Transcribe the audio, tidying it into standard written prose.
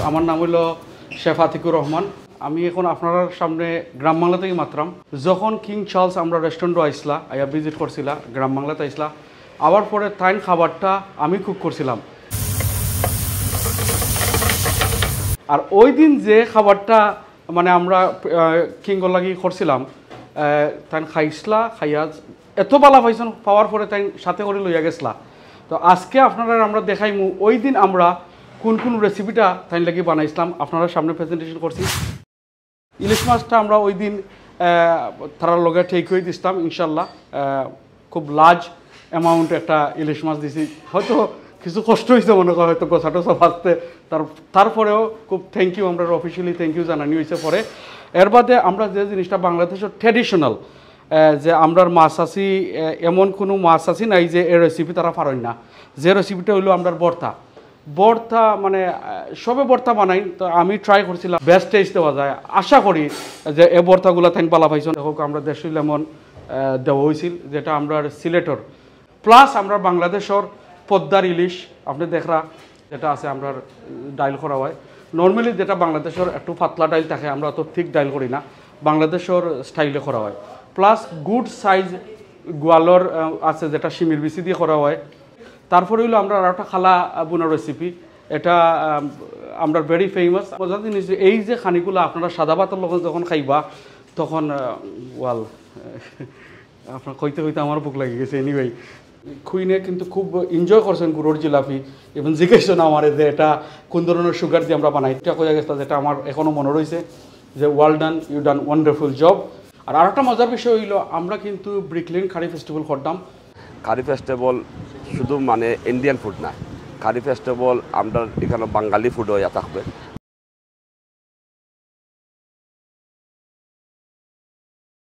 আমার নাম হলো শেফ আতিকুর রহমান। আমি এখন আপনার সামনে গ্রাম বাংলা থেকে মাত্রাম। যখন কিং চার্লস আমরা রেস্টুরেন্টও আইসলা আইয়া ভিজিট করছিলা, গ্রাম বাংলাতে আইসলা, আবার পরে তাইন খাবারটা আমি কুক করছিলাম। আর ওই দিন যে খাবারটা মানে আমরা কিংগর লাগি করছিলাম, তাই খাইসলা, খাইয়া এত বালা পাইছেন, পাওয়ার পরে তাই সাথে করে লইয়া গেছলা। তো আজকে আপনারা আমরা দেখাইমু ওই দিন আমরা কোন কোন রেসিপিটা তাই লাগি বানাইছিলাম, আপনারা সামনে প্রেজেন্টেশন করছি। ইলিশ মাছটা আমরা ওই দিন তারার লগে ঠিক হয়ে দিছিলাম ইনশাল্লাহ। খুব লার্জ অ্যামাউন্ট একটা ইলিশ মাছ দিছি, হয়তো কিছু কষ্ট হয়েছে মনে করা, হয়তো গোছাটো সব আসতে। তারপরেও খুব থ্যাংক ইউ, আমরা অফিসিয়ালি থ্যাংক ইউ জানানি হয়েছে। পরে এর বাদে আমরা যে জিনিসটা বাংলাদেশের ট্র্যাডিশনাল যে আমরার মাছ আছি, এমন কোনো মাছ আছি নাই যে এই রেসিপি তারা পারেন না। যে রেসিপিটা হইলো আমরার ভর্তা, মানে সবে ভর্তা বানাই। তো আমি ট্রাই করছিলাম, বেস্ট টেস্ট দেওয়া যায়। আশা করি যে এই ভর্তাগুলো থাইন পালা পাইছেন। হোক আমরা দেশি লেমন দেওয়া হয়েছিল, যেটা আমরা সিলেটর, প্লাস আমরা বাংলাদেশের পদ্মার ইলিশ আপনি দেখরা যেটা আছে আমরা ডাইল করা হয়। নর্মালি যেটা বাংলাদেশের একটু পাতলা ডাইল থাকে, আমরা অত ঠিক ডাইল করি না, বাংলাদেশের স্টাইলে করা হয়। প্লাস গুড সাইজ গোয়ালর আছে যেটা শিমির বিচি দিয়ে করা হয়। তারপরে হইলো আমরা আর একটা খালা বোনা রেসিপি, এটা আমরা ভেরি ফেমাস। মজার জিনিস, এই যে খানিগুলো আপনারা সাদা ভাতের লোক যখন খাইবা তখন আপনার কইতে কইতে আমার বুক লাগে গেছে। এনিওয়ে খুইনে কিন্তু খুব এনজয় করছেন গুড়োর জিলাপি, এবং জিজ্ঞেস না আমার যে এটা কোন ধরনের সুগার দিয়ে আমরা বানাই। এটা কইয়া গেছে যেটা আমার এখনও মনে রয়েছে যে well done, you done wonderful job. আর আরেকটা মজার বিষয় হইলো, আমরা কিন্তু ব্রিকলেন কারি ফেস্টিভ্যাল করতাম। কারি ফেস্টিভ্যাল শুধু মানে ইন্ডিয়ান ফুড না, কারি ফেস্টিভ্যাল আমরা এখানে বাঙালি ফুডও থাকবে।